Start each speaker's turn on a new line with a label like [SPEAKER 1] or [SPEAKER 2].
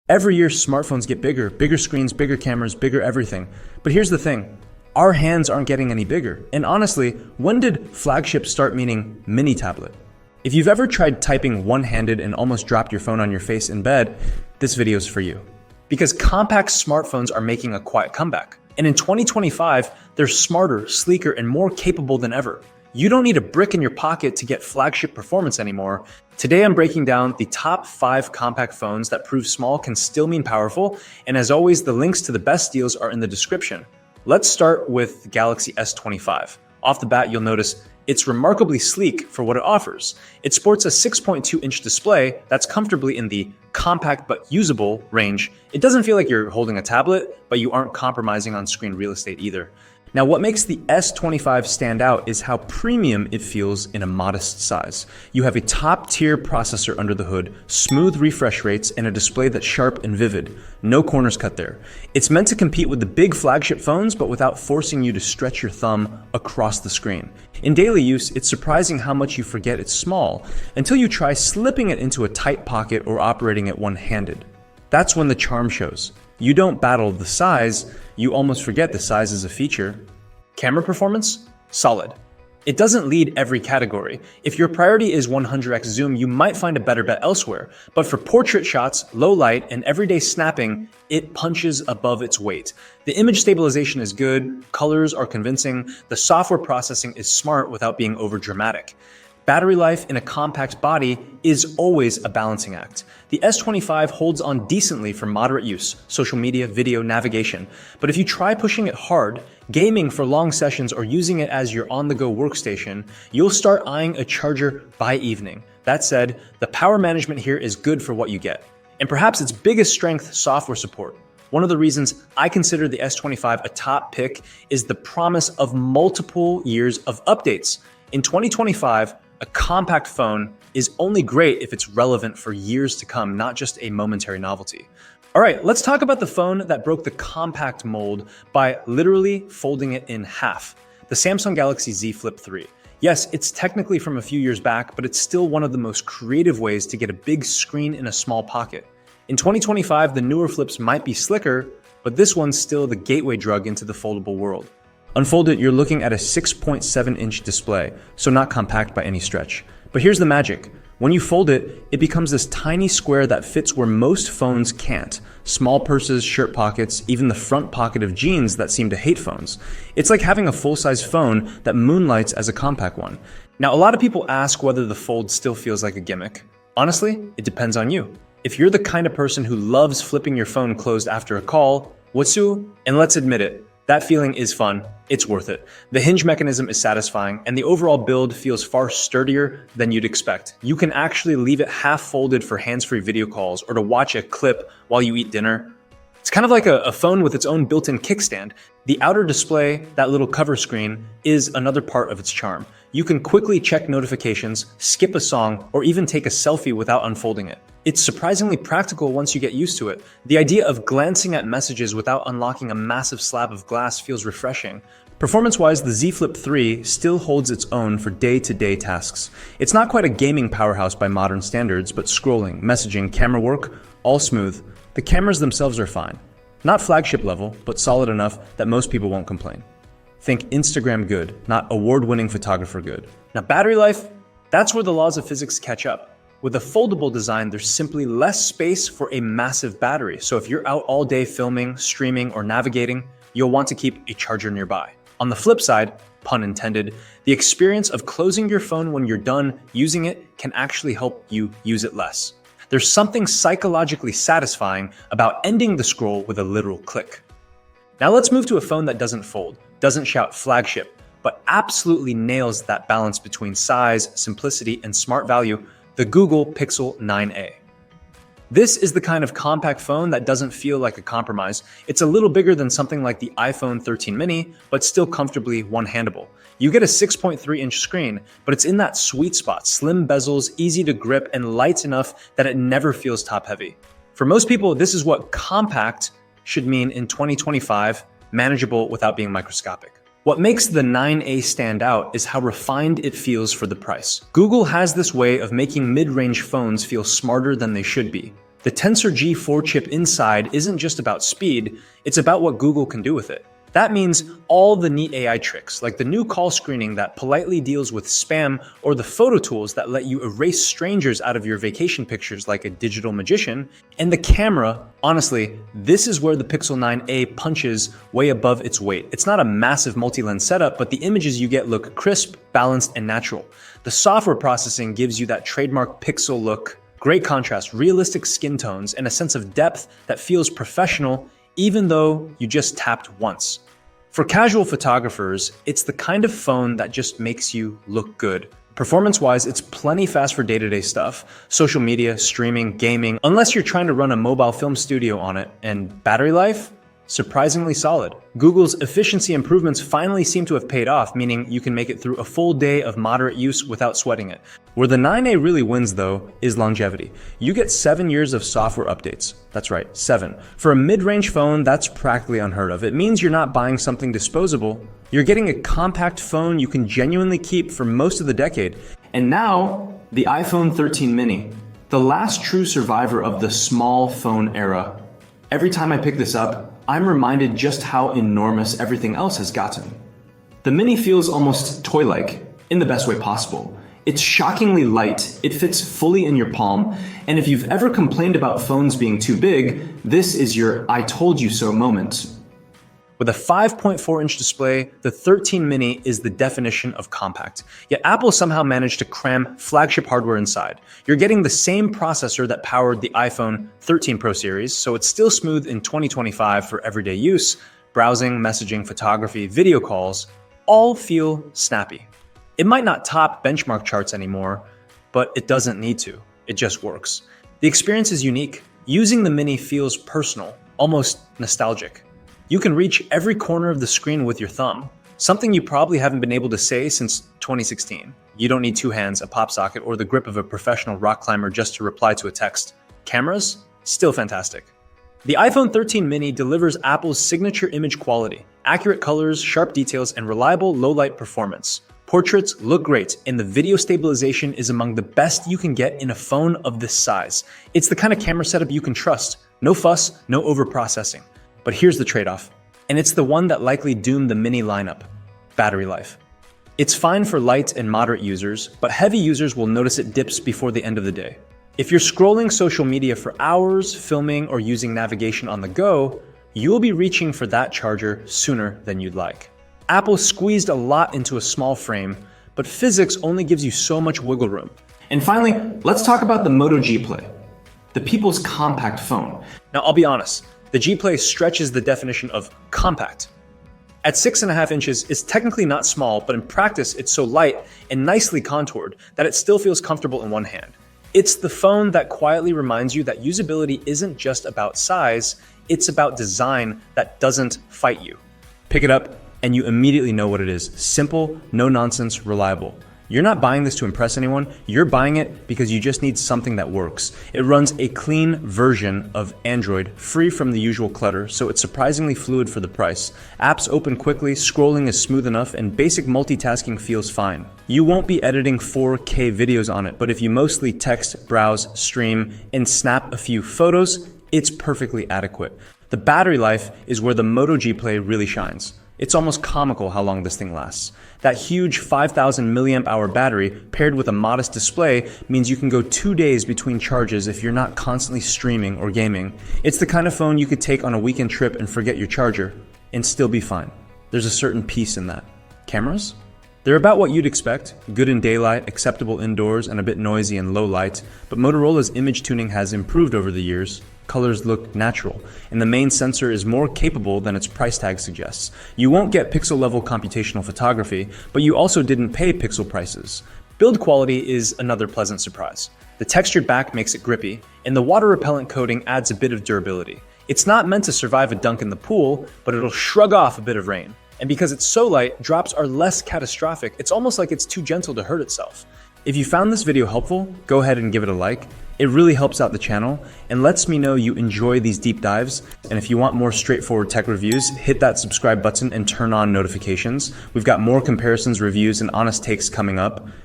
[SPEAKER 1] Every year, smartphones get bigger, bigger screens, bigger cameras, bigger everything. But here's the thing, our hands aren't getting any bigger. And honestly, when did flagship start meaning mini tablet? If you've ever tried typing one-handed and almost dropped your phone on your face in bed, this video's for you. Because compact smartphones are making a quiet comeback. And in 2025, they're smarter, sleeker, and more capable than ever. You don't need a brick in your pocket to get flagship performance anymore. Today I'm breaking down the top 5 compact phones that prove small can still mean powerful, and as always, the links to the best deals are in the description. Let's start with the Galaxy S25. Off the bat, you'll notice it's remarkably sleek for what it offers. It sports a 6.2-inch display that's comfortably in the compact but usable range. It doesn't feel like you're holding a tablet, but you aren't compromising on screen real estate either. Now, what makes the S25 stand out is how premium it feels in a modest size. You have a top-tier processor under the hood, smooth refresh rates, and a display that's sharp and vivid. No corners cut there. It's meant to compete with the big flagship phones, but without forcing you to stretch your thumb across the screen. In daily use, it's surprising how much you forget it's small, until you try slipping it into a tight pocket or operating it one-handed. That's when the charm shows. You don't battle the size, you almost forget the size is a feature. Camera performance? Solid. It doesn't lead every category. If your priority is 100x zoom, you might find a better bet elsewhere. But for portrait shots, low light, and everyday snapping, it punches above its weight. The image stabilization is good, colors are convincing, the software processing is smart without being overdramatic. Battery life in a compact body is always a balancing act. The S25 holds on decently for moderate use, social media, video, navigation. But if you try pushing it hard, gaming for long sessions, or using it as your on-the-go workstation, you'll start eyeing a charger by evening. That said, the power management here is good for what you get. And perhaps its biggest strength, software support. One of the reasons I consider the S25 a top pick is the promise of multiple years of updates. In 2025, a compact phone is only great if it's relevant for years to come, not just a momentary novelty. All right, let's talk about the phone that broke the compact mold by literally folding it in half. The Samsung Galaxy Z Flip 3. Yes, it's technically from a few years back, but it's still one of the most creative ways to get a big screen in a small pocket. In 2025, the newer flips might be slicker, but this one's still the gateway drug into the foldable world. Unfolded, you're looking at a 6.7-inch display, so not compact by any stretch. But here's the magic. When you fold it, it becomes this tiny square that fits where most phones can't. Small purses, shirt pockets, even the front pocket of jeans that seem to hate phones. It's like having a full-size phone that moonlights as a compact one. Now, a lot of people ask whether the fold still feels like a gimmick. Honestly, it depends on you. If you're the kind of person who loves flipping your phone closed after a call, and let's admit it, that feeling is fun, it's worth it. The hinge mechanism is satisfying, and the overall build feels far sturdier than you'd expect. You can actually leave it half folded for hands-free video calls or to watch a clip while you eat dinner. It's kind of like a phone with its own built-in kickstand. The outer display, that little cover screen, is another part of its charm. You can quickly check notifications, skip a song, or even take a selfie without unfolding it. It's surprisingly practical once you get used to it. The idea of glancing at messages without unlocking a massive slab of glass feels refreshing. Performance-wise, the Z Flip 3 still holds its own for day-to-day tasks. It's not quite a gaming powerhouse by modern standards, but scrolling, messaging, camera work, all smooth. The cameras themselves are fine. Not flagship level, but solid enough that most people won't complain. Think Instagram good, not award-winning photographer good. Now, battery life, that's where the laws of physics catch up. With a foldable design, there's simply less space for a massive battery. So if you're out all day filming, streaming, or navigating, you'll want to keep a charger nearby. On the flip side, pun intended, the experience of closing your phone when you're done using it can actually help you use it less. There's something psychologically satisfying about ending the scroll with a literal click. Now let's move to a phone that doesn't fold, doesn't shout flagship, but absolutely nails that balance between size, simplicity, and smart value, the Google Pixel 9a. This is the kind of compact phone that doesn't feel like a compromise. It's a little bigger than something like the iPhone 13 mini, but still comfortably one-handable. You get a 6.3-inch screen, but it's in that sweet spot, slim bezels, easy to grip, and light enough that it never feels top-heavy. For most people, this is what compact should mean in 2025, manageable without being microscopic. What makes the 9a stand out is how refined it feels for the price. Google has this way of making mid-range phones feel smarter than they should be. The Tensor G4 chip inside isn't just about speed, it's about what Google can do with it. That means all the neat AI tricks, like the new call screening that politely deals with spam, or the photo tools that let you erase strangers out of your vacation pictures like a digital magician, and the camera. Honestly, this is where the Pixel 9a punches way above its weight. It's not a massive multi-lens setup, but the images you get look crisp, balanced, and natural. The software processing gives you that trademark Pixel look, great contrast, realistic skin tones, and a sense of depth that feels professional even though you just tapped once. For casual photographers, it's the kind of phone that just makes you look good. Performance-wise, it's plenty fast for day-to-day stuff, social media, streaming, gaming, unless you're trying to run a mobile film studio on it, and battery life? Surprisingly solid. Google's efficiency improvements finally seem to have paid off, meaning you can make it through a full day of moderate use without sweating it. Where the 9A really wins, though, is longevity. You get 7 years of software updates. That's right, 7. For a mid-range phone, that's practically unheard of. It means you're not buying something disposable. You're getting a compact phone you can genuinely keep for most of the decade. And now, the iPhone 13 mini, the last true survivor of the small phone era. Every time I pick this up, I'm reminded just how enormous everything else has gotten. The Mini feels almost toy-like, in the best way possible. It's shockingly light, it fits fully in your palm, and if you've ever complained about phones being too big, this is your I told you so moment. With a 5.4-inch display, the 13 mini is the definition of compact. Yet Apple somehow managed to cram flagship hardware inside. You're getting the same processor that powered the iPhone 13 Pro series, so it's still smooth in 2025 for everyday use. Browsing, messaging, photography, video calls, all feel snappy. It might not top benchmark charts anymore, but it doesn't need to. It just works. The experience is unique. Using the mini feels personal, almost nostalgic. You can reach every corner of the screen with your thumb, something you probably haven't been able to say since 2016. You don't need two hands, a pop socket, or the grip of a professional rock climber just to reply to a text. Cameras? Still fantastic. The iPhone 13 mini delivers Apple's signature image quality, accurate colors, sharp details, and reliable low-light performance. Portraits look great, and the video stabilization is among the best you can get in a phone of this size. It's the kind of camera setup you can trust. No fuss, no overprocessing. But here's the trade-off, and it's the one that likely doomed the mini lineup: battery life. It's fine for light and moderate users, but heavy users will notice it dips before the end of the day. If you're scrolling social media for hours, filming, or using navigation on the go, you'll be reaching for that charger sooner than you'd like. Apple squeezed a lot into a small frame, but physics only gives you so much wiggle room. And finally, let's talk about the Moto G Play, the people's compact phone. Now, I'll be honest. The G Play stretches the definition of compact. At 6.5 inches, it's technically not small, but in practice, it's so light and nicely contoured that it still feels comfortable in one hand. It's the phone that quietly reminds you that usability isn't just about size, it's about design that doesn't fight you. Pick it up, and you immediately know what it is. Simple, no nonsense, reliable. You're not buying this to impress anyone, you're buying it because you just need something that works. It runs a clean version of Android, free from the usual clutter, so it's surprisingly fluid for the price. Apps open quickly, scrolling is smooth enough, and basic multitasking feels fine. You won't be editing 4K videos on it, but if you mostly text, browse, stream, and snap a few photos, it's perfectly adequate. The battery life is where the Moto G Play really shines. It's almost comical how long this thing lasts. That huge 5,000 milliamp hour battery paired with a modest display means you can go 2 days between charges if you're not constantly streaming or gaming. It's the kind of phone you could take on a weekend trip and forget your charger and still be fine. There's a certain peace in that. Cameras? They're about what you'd expect, good in daylight, acceptable indoors, and a bit noisy in low light, but Motorola's image tuning has improved over the years. Colors look natural, and the main sensor is more capable than its price tag suggests. You won't get pixel-level computational photography, but you also didn't pay pixel prices. Build quality is another pleasant surprise. The textured back makes it grippy, and the water-repellent coating adds a bit of durability. It's not meant to survive a dunk in the pool, but it'll shrug off a bit of rain. And because it's so light, drops are less catastrophic. It's almost like it's too gentle to hurt itself. If you found this video helpful, go ahead and give it a like. It really helps out the channel and lets me know you enjoy these deep dives. And if you want more straightforward tech reviews, hit that subscribe button and turn on notifications. We've got more comparisons, reviews, and honest takes coming up.